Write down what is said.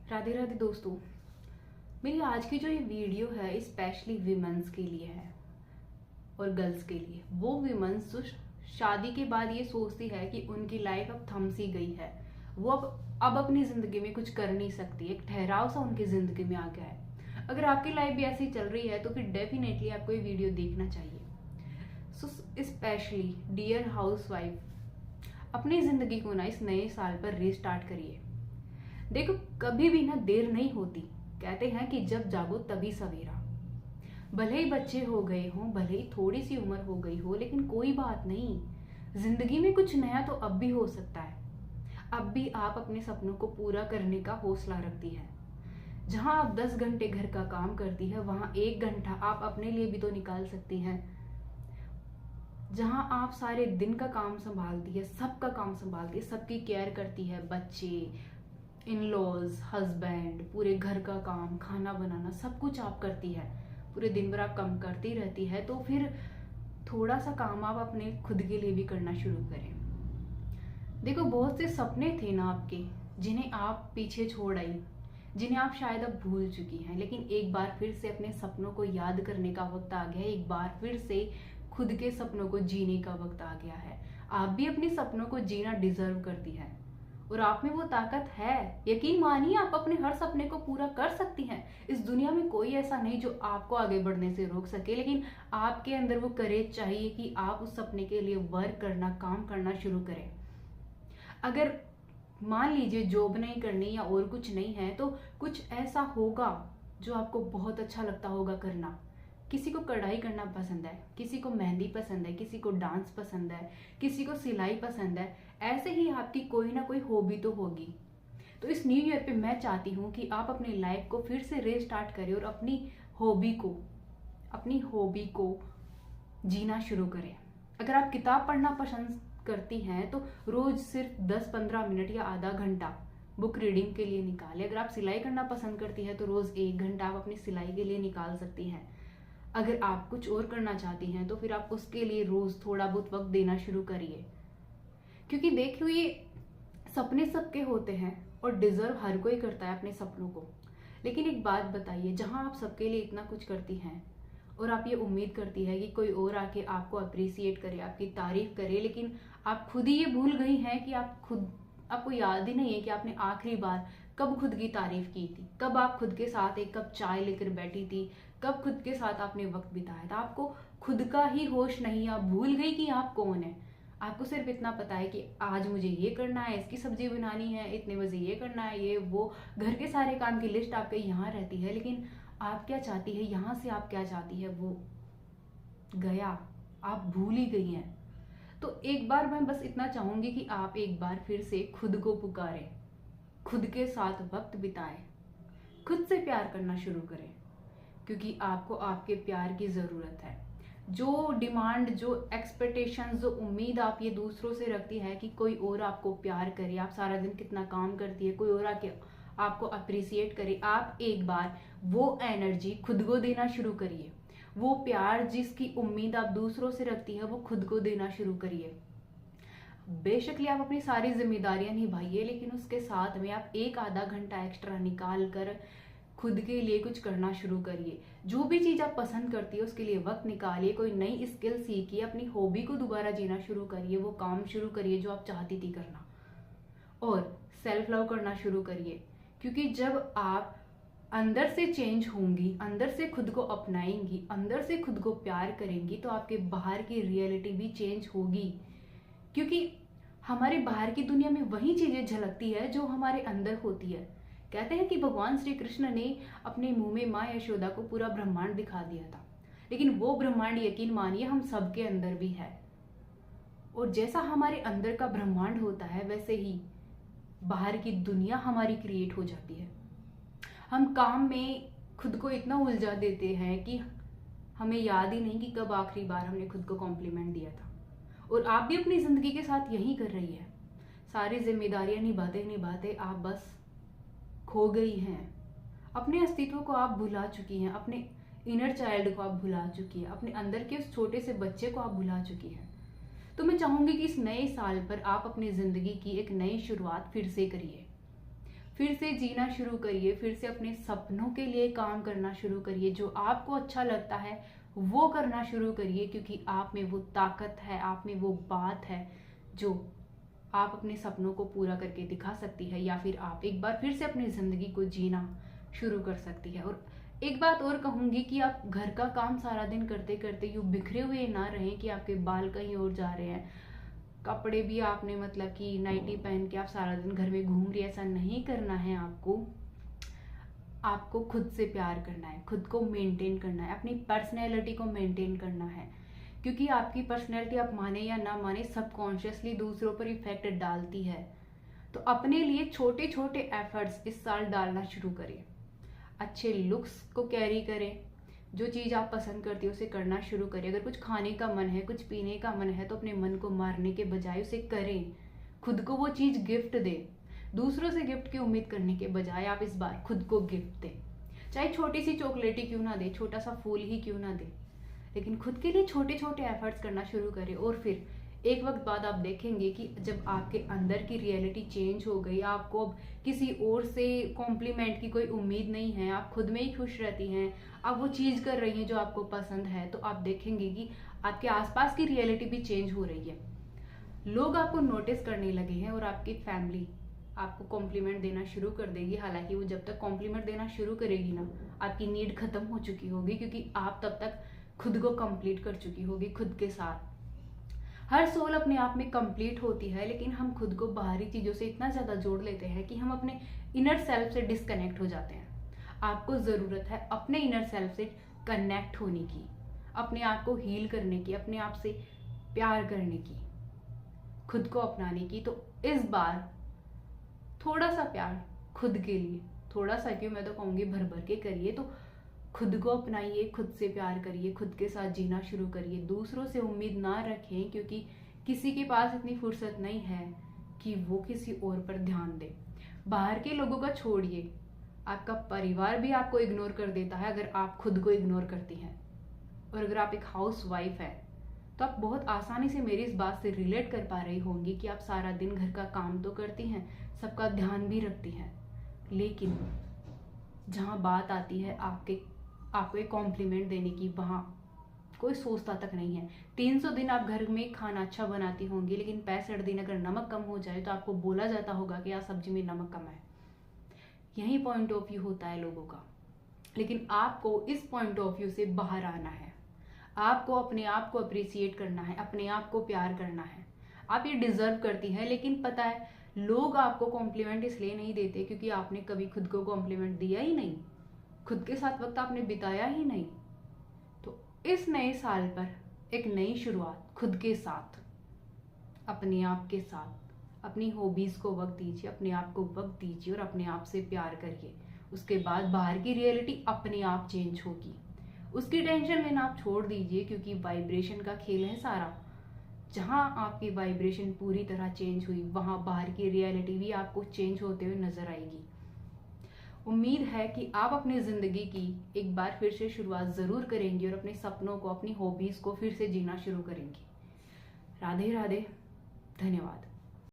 राधे राधे दोस्तों। मेरी आज की जो ये वीडियो है स्पेशली विमेंस के लिए है और गर्ल्स के लिए। वो विमेंस जो शादी के बाद ये सोचती है कि उनकी लाइफ अब थम सी गई है, वो अब अपनी ज़िंदगी में कुछ कर नहीं सकती, एक ठहराव सा उनकी ज़िंदगी में आ गया है। अगर आपकी लाइफ भी ऐसी चल रही है तो फिर डेफिनेटली आपको ये वीडियो देखना चाहिए। सो स्पेशली डियर हाउसवाइफ, अपनी ज़िंदगी को ना इस नए साल पर रीस्टार्ट करिए। देखो, कभी भी ना देर नहीं होती। कहते हैं कि जब जागो तभी सवेरा। भले ही बच्चे हो गए हों, भले ही थोड़ी सी उम्र हो गई हो, लेकिन कोई बात नहीं, जिंदगी में कुछ नया तो अब भी हो सकता है। अब भी आप अपने सपनों को पूरा करने का हौसला रखती है। जहां आप 10 घंटे घर का काम करती है, वहां 1 घंटा आप अपने लिए भी तो निकाल सकती हैं। जहां आप सारे दिन का काम संभालती है, सबका काम संभालती है, सबकी केयर करती है, बच्चे, इन लॉज, हस्बैंड, पूरे घर का काम, खाना बनाना, सब कुछ आप करती है। पूरे दिन भर आप काम करती रहती है, तो फिर थोड़ा सा काम आप अपने खुद के लिए भी करना शुरू करें। देखो, बहुत से सपने थे ना आपके, जिन्हें आप पीछे छोड़ आई, जिन्हें आप शायद अब भूल चुकी हैं। लेकिन एक बार फिर से अपने सपनों को याद करने का वक्त आ गया है। एक बार फिर से खुद के सपनों को जीने का वक्त आ गया है। आप भी अपने सपनों को जीना डिजर्व करती हैं और आप में वो ताकत है। यकीन मानिए, आप अपने हर सपने को पूरा कर सकती हैं। इस दुनिया में कोई ऐसा नहीं जो आपको आगे बढ़ने से रोक सके, लेकिन आपके अंदर वो करेज चाहिए कि आप उस सपने के लिए वर्क करना, काम करना शुरू करें। अगर मान लीजिए जॉब नहीं करनी या और कुछ नहीं है, तो कुछ ऐसा होगा जो आपको बहुत अच्छा लगता होगा करना। किसी को कढ़ाई करना पसंद है, किसी को मेहंदी पसंद है, किसी को डांस पसंद है, किसी को सिलाई पसंद है। ऐसे ही आपकी कोई ना कोई हॉबी तो होगी। तो इस न्यू ईयर पे मैं चाहती हूँ कि आप अपनी लाइफ को फिर से रीस्टार्ट करें और अपनी हॉबी को जीना शुरू करें। अगर आप किताब पढ़ना पसंद करती हैं तो रोज सिर्फ 10-15 मिनट या आधा घंटा बुक रीडिंग के लिए निकालें। अगर आप सिलाई करना पसंद करती हैं तो रोज 1 घंटा आप अपनी सिलाई के लिए निकाल सकती हैं। अगर आप कुछ और करना चाहती हैं तो फिर आप उसके लिए रोज थोड़ा बहुत वक्त देना शुरू करिए। क्योंकि देख लो, ये सपने सबके होते हैं और डिजर्व हर कोई करता है अपने सपनों को। लेकिन एक बात बताइए, जहां आप सबके लिए इतना कुछ करती हैं और आप ये उम्मीद करती है कि कोई और आके आपको अप्रिसिएट करे, आपकी तारीफ करे, लेकिन आप खुद ही ये भूल गई हैं कि आपको याद ही नहीं है कि आपने आखिरी बार कब खुद की तारीफ की थी, कब आप खुद के साथ एक कप चाय लेकर बैठी थी, कब खुद के साथ आपने वक्त बिताया था। आपको खुद का ही होश नहीं, आप भूल गई कि आप कौन है। आपको सिर्फ इतना पता है कि आज मुझे ये करना है, इसकी सब्जी बनानी है, इतने बजे ये करना है, ये वो, घर के सारे काम की लिस्ट आपके यहाँ रहती है। लेकिन आप क्या चाहती है, यहाँ से आप क्या चाहती है, वो गया, आप भूल ही गई हैं। तो एक बार मैं बस इतना चाहूंगी कि आप एक बार फिर से खुद को पुकारें, खुद के साथ वक्त बिताएं, खुद से प्यार करना शुरू करें, क्योंकि आपको आपके प्यार की जरूरत है। जो डिमांड, जो एक्सपेक्टेशंस, जो उम्मीद आप ये दूसरों से रखती है कि कोई और आपको प्यार करे, आप सारा दिन कितना काम करती है, कोई और आके आपको अप्रिसिएट करे, आप एक बार वो एनर्जी खुद को देना शुरू करिए। वो प्यार जिसकी उम्मीद आप दूसरों से रखती है, वो खुद को देना शुरू करिए। बेशक आप अपनी सारी जिम्मेदारियां निभाइए, लेकिन उसके साथ में आप एक आधा घंटा एक्स्ट्रा निकाल कर खुद के लिए कुछ करना शुरू करिए। जो भी चीज आप पसंद करती है उसके लिए वक्त निकालिए, कोई नई स्किल सीखिए, अपनी हॉबी को दोबारा जीना शुरू करिए, वो काम शुरू करिए जो आप चाहती थी करना, और सेल्फ लव करना शुरू करिए। क्योंकि जब आप अंदर से चेंज होंगी, अंदर से खुद को अपनाएंगी, अंदर से खुद को प्यार करेंगी, तो आपके बाहर की रियलिटी भी चेंज होगी। क्योंकि हमारे बाहर की दुनिया में वही चीजें झलकती है जो हमारे अंदर होती है। कहते हैं कि भगवान श्री कृष्ण ने अपने मुंह में माँ यशोदा को पूरा ब्रह्मांड दिखा दिया था, लेकिन वो ब्रह्मांड, यकीन मानिए, हम सबके अंदर भी है। और जैसा हमारे अंदर का ब्रह्मांड होता है, वैसे ही बाहर की दुनिया हमारी क्रिएट हो जाती है। हम काम में खुद को इतना उलझा देते हैं कि हमें याद ही नहीं कि कब आखिरी बार हमने खुद को कॉम्प्लीमेंट दिया था। और आप भी अपनी जिंदगी के साथ यही कर रही है। सारी जिम्मेदारियां निभाते निभाते आप बस खो गई हैं। अपने अस्तित्व को आप भुला चुकी हैं, अपने इनर चाइल्ड को आप भुला चुकी हैं, अपने अंदर के उस छोटे से बच्चे को आप भुला चुकी हैं। तो मैं चाहूंगी कि इस नए साल पर आप अपनी जिंदगी की एक नई शुरुआत फिर से करिए। फिर से जीना शुरू करिए, फिर से अपने सपनों के लिए काम करना शुरू करिए, जो आपको अच्छा लगता है वो करना शुरू करिए, क्योंकि आप में वो ताकत है, आप में वो बात है जो आप अपने सपनों को पूरा करके दिखा सकती है, या फिर आप एक बार फिर से अपनी ज़िंदगी को जीना शुरू कर सकती है। और एक बात और कहूँगी कि आप घर का काम सारा दिन करते करते यूँ बिखरे हुए ना रहें कि आपके बाल कहीं और जा रहे हैं, कपड़े भी आपने मतलब कि नाइटी पहन के आप सारा दिन घर में घूम रही है, ऐसा नहीं करना है आपको। आपको खुद से प्यार करना है, खुद को मेंटेन करना है, अपनी पर्सनैलिटी को मेंटेन करना है, क्योंकि आपकी पर्सनैलिटी आप माने या ना माने सबकॉन्शियसली दूसरों पर इफेक्ट डालती है। तो अपने लिए छोटे छोटे एफर्ट्स इस साल डालना शुरू करें, अच्छे लुक्स को कैरी करें, जो चीज़ आप पसंद करती हो उसे करना शुरू करें। अगर कुछ खाने का मन है, कुछ पीने का मन है, तो अपने मन को मारने के बजाय उसे करें, खुद को वो चीज़ गिफ्ट दें। दूसरों से गिफ्ट की उम्मीद करने के बजाय आप इस बार खुद को गिफ्ट दें, चाहे छोटी सी चॉकलेट ही क्यों ना दे, छोटा सा फूल ही क्यों ना दे, लेकिन खुद के लिए छोटे छोटे एफर्ट्स करना शुरू करें। और फिर एक वक्त बाद आप देखेंगे कि जब आपके अंदर की रियलिटी चेंज हो गई, आपको अब किसी और से कॉम्प्लीमेंट की कोई उम्मीद नहीं है, आप खुद में ही खुश रहती हैं, आप वो चीज़ कर रही हैं जो आपको पसंद है, तो आप देखेंगे कि आपके आसपास की रियलिटी भी चेंज हो रही है, लोग आपको नोटिस करने लगे हैं और आपकी फैमिली आपको कॉम्प्लीमेंट देना शुरू कर देगी। हालांकि वो जब तक कॉम्प्लीमेंट देना शुरू करेगी ना, आपकी नीड खत्म हो चुकी होगी, क्योंकि आप तब तक खुद को कंप्लीट कर चुकी होगी खुद के साथ। हर सोल अपने आप में कंप्लीट होती है, लेकिन हम खुद को बाहरी चीज़ों से इतना ज़्यादा जोड़ लेते हैं कि हम अपने इनर सेल्फ से डिस्कनेक्ट हो जाते हैं। आपको ज़रूरत है अपने इनर सेल्फ से कनेक्ट होने की, अपने आप को हील करने की, अपने आप से प्यार करने की, खुद को अपनाने की। तो इस बार थोड़ा सा प्यार खुद के लिए, थोड़ा सा क्यों, मैं तो कहूँगी भर भर के करिए। तो खुद को अपनाइए, खुद से प्यार करिए, खुद के साथ जीना शुरू करिए। दूसरों से उम्मीद ना रखें, क्योंकि किसी के पास इतनी फुर्सत नहीं है कि वो किसी और पर ध्यान दे। बाहर के लोगों का छोड़िए, आपका परिवार भी आपको इग्नोर कर देता है अगर आप खुद को इग्नोर करती हैं। और अगर आप एक हाउस वाइफ है तो आप बहुत आसानी से मेरी इस बात से रिलेट कर पा रही होंगी कि आप सारा दिन घर का काम तो करती हैं, सबका ध्यान भी रखती हैं, लेकिन जहाँ बात आती है आपको एक कॉम्प्लीमेंट देने की, वहाँ कोई सोचता तक नहीं है। 300 दिन आप घर में खाना अच्छा बनाती होंगी, लेकिन 65 दिन अगर नमक कम हो जाए तो आपको बोला जाता होगा कि यार सब्जी में नमक कम है। यही पॉइंट ऑफ व्यू होता है लोगों का, लेकिन आपको इस पॉइंट ऑफ व्यू से बाहर आना है। आपको अपने आप को अप्रिसिएट करना है, अपने आप को प्यार करना है। आप ये डिजर्व करती हैं, लेकिन पता है लोग आपको कॉम्प्लीमेंट इसलिए नहीं देते क्योंकि आपने कभी खुद को कॉम्प्लीमेंट दिया ही नहीं, खुद के साथ वक्त आपने बिताया ही नहीं। तो इस नए साल पर एक नई शुरुआत खुद के साथ, अपने आप के साथ, अपनी हॉबीज़ को वक्त दीजिए, अपने आप को वक्त दीजिए और अपने आप से प्यार करिए। उसके बाद बाहर की रियलिटी अपने आप चेंज होगी, उसकी टेंशन लेना आप छोड़ दीजिए, क्योंकि वाइब्रेशन का खेल है सारा। जहाँ आपकी वाइब्रेशन पूरी तरह चेंज हुई, वहाँ बाहर की रियलिटी भी आपको चेंज होते हुए नजर आएगी। उम्मीद है कि आप अपनी ज़िंदगी की एक बार फिर से शुरुआत ज़रूर करेंगी और अपने सपनों को, अपनी हॉबीज़ को फिर से जीना शुरू करेंगी। राधे राधे, धन्यवाद।